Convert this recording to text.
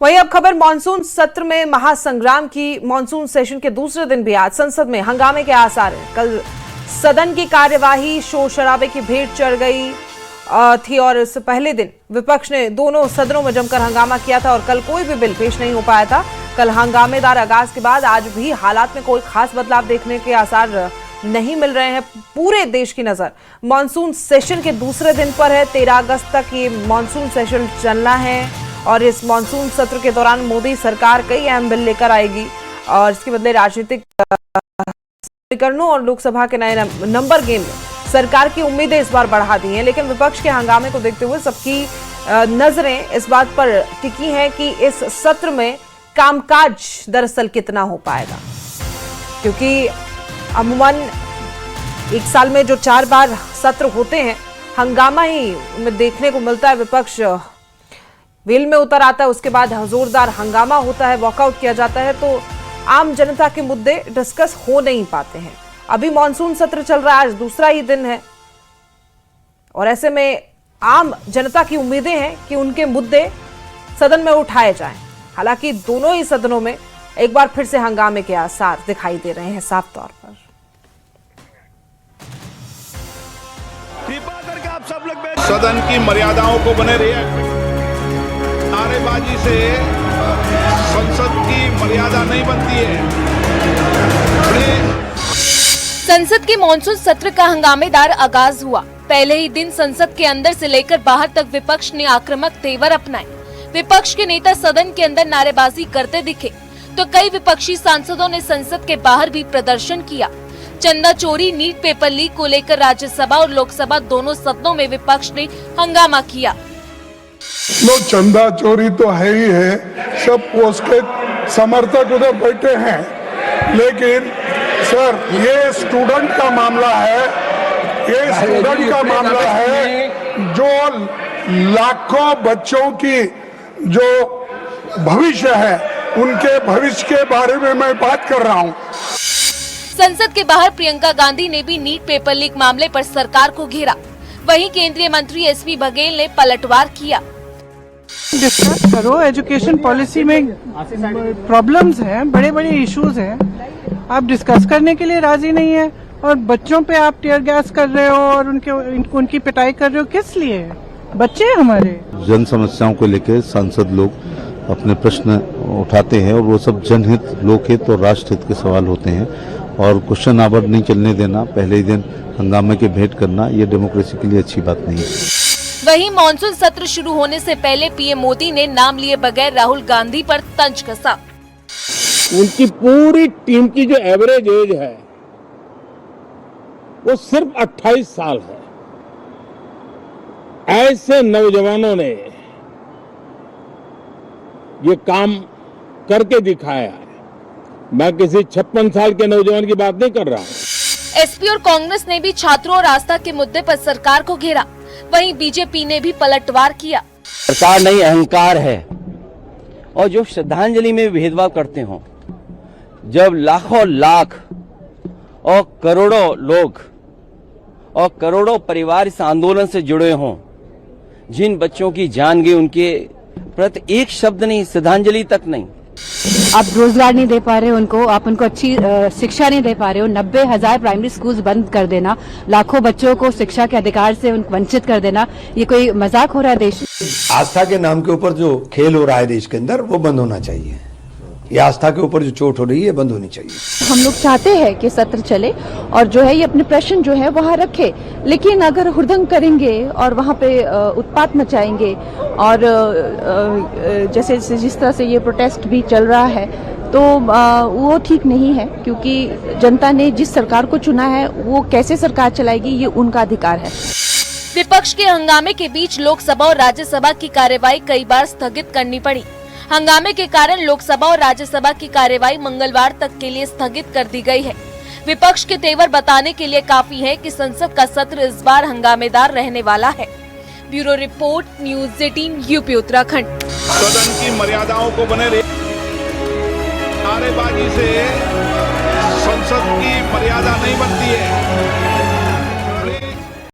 वहीं अब खबर मानसून सत्र में महासंग्राम की। मानसून सेशन के दूसरे दिन भी आज संसद में हंगामे के आसार हैं। कल सदन की कार्यवाही शोर शराबे की भेंट चढ़ गई थी और इस पहले दिन विपक्ष ने दोनों सदनों में जमकर हंगामा किया था और कल कोई भी बिल पेश नहीं हो पाया था। कल हंगामेदार आगाज के बाद आज भी हालात में कोई खास बदलाव देखने के आसार नहीं मिल रहे हैं। पूरे देश की नजर मानसून सेशन के दूसरे दिन पर है। 13 अगस्त तक ये मानसून सेशन चलना है और इस मानसून सत्र के दौरान मोदी सरकार कई अहम बिल लेकर आएगी और इसके बदले राजनीतिक समीकरणों और लोकसभा के नए नंबर गेम में सरकार की उम्मीदें इस बार बढ़ा दी हैं। लेकिन विपक्ष के हंगामे को देखते हुए सबकी नजरें इस बात पर टिकी हैं कि इस सत्र में कामकाज दरअसल कितना हो पाएगा, क्योंकि अमूमन एक साल में जो 4 बार सत्र होते हैं हंगामा ही में देखने को मिलता है। विपक्ष वेल में उतर आता है, उसके बाद जोरदार हंगामा होता है, वॉकआउट किया जाता है, तो आम जनता के मुद्दे डिस्कस हो नहीं पाते हैं। अभी मानसून सत्र चल रहा है, आज दूसरा ही दिन है और ऐसे में आम जनता की उम्मीदें हैं कि उनके मुद्दे सदन में उठाए जाएं। हालांकि दोनों ही सदनों में एक बार फिर से हंगामे के आसार दिखाई दे रहे हैं साफ तौर पर। कृपा करके आप सब लोग सदन की मर्यादाओं को बने रहिए। नारेबाजी से संसद की मर्यादा नहीं बनती है। संसद के मानसून सत्र का हंगामेदार आगाज हुआ। पहले ही दिन संसद के अंदर से लेकर बाहर तक विपक्ष ने आक्रामक तेवर अपनाए। विपक्ष के नेता सदन के अंदर नारेबाजी करते दिखे तो कई विपक्षी सांसदों ने संसद के बाहर भी प्रदर्शन किया। चंदा चोरी, नीट पेपर लीक को लेकर राज्यसभा और लोकसभा दोनों सदनों में विपक्ष ने हंगामा किया। लो, चंदा चोरी तो है ही है, सब उसके समर्थक उधर बैठे हैं, लेकिन सर ये स्टूडेंट का मामला है, ये स्टूडेंट का मामला है जो लाखों बच्चों की जो भविष्य है उनके भविष्य के बारे में मैं बात कर रहा हूँ। संसद के बाहर प्रियंका गांधी ने भी नीट पेपर लीक मामले पर सरकार को घेरा। वहीं केंद्रीय मंत्री एसपी बघेल ने पलटवार किया। डिस्कस करो, एजुकेशन पॉलिसी में प्रॉब्लम्स हैं, बड़े बड़े इश्यूज हैं, आप डिस्कस करने के लिए राजी नहीं है और बच्चों पे आप टीयर गैस कर रहे हो और उनकी पिटाई कर रहे हो। किस लिए? बच्चे हमारे। जन समस्याओं को लेकर सांसद लोग अपने प्रश्न उठाते हैं और वो सब जनहित, लोकहित और राष्ट्रहित के सवाल होते हैं और क्वेश्चन आवर नहीं चलने देना, पहले ही दिन हंगामे के भेंट करना, ये डेमोक्रेसी के लिए अच्छी बात नहीं है। वहीं मानसून सत्र शुरू होने से पहले पीएम मोदी ने नाम लिए बगैर राहुल गांधी पर तंज कसा। उनकी पूरी टीम की जो एवरेज एज है वो सिर्फ 28 साल है। ऐसे नौजवानों ने ये काम करके दिखाया है। मैं किसी 56 साल के नौजवान की बात नहीं कर रहा हूँ। एसपी और कांग्रेस ने भी छात्रों और आस्था के मुद्दे पर सरकार को घेरा। वहीं बीजेपी ने भी पलटवार किया। सरकार नहीं, अहंकार है। और जो श्रद्धांजलि में भेदभाव करते हो, जब लाखों लाख और करोड़ों लोग और करोड़ों परिवार इस आंदोलन से जुड़े हों, जिन बच्चों की जान गई उनके प्रति एक शब्द नहीं, श्रद्धांजलि तक नहीं। आप रोजगार नहीं दे पा रहे हो उनको, आप उनको अच्छी शिक्षा नहीं दे पा रहे हो। 90,000 प्राइमरी स्कूल्स बंद कर देना, लाखों बच्चों को शिक्षा के अधिकार से वंचित कर देना, ये कोई मजाक हो रहा है देश में? आस्था के नाम के ऊपर जो खेल हो रहा है देश के अंदर, वो बंद होना चाहिए। ये आस्था के ऊपर जो चोट हो रही है बंद होनी चाहिए। हम लोग चाहते हैं कि सत्र चले और जो है ये अपने प्रश्न जो है वहाँ रखे, लेकिन अगर हुड़दंग करेंगे और वहाँ पे उत्पात मचाएंगे और जैसे जिस तरह से ये प्रोटेस्ट भी चल रहा है तो वो ठीक नहीं है, क्योंकि जनता ने जिस सरकार को चुना है वो कैसे सरकार चलाएगी ये उनका अधिकार है। विपक्ष के हंगामे के बीच लोकसभा और राज्यसभा की कार्यवाही कई बार स्थगित करनी पड़ी। हंगामे के कारण लोकसभा और राज्यसभा की कार्यवाही मंगलवार तक के लिए स्थगित कर दी गई है। विपक्ष के तेवर बताने के लिए काफी है कि संसद का सत्र इस बार हंगामेदार रहने वाला है। Bureau report, news 18 UP Uttarakhand. सदन की मर्यादाओं को बने रहिए। नारेबाजी से संसद की मर्यादा नहीं बनती है।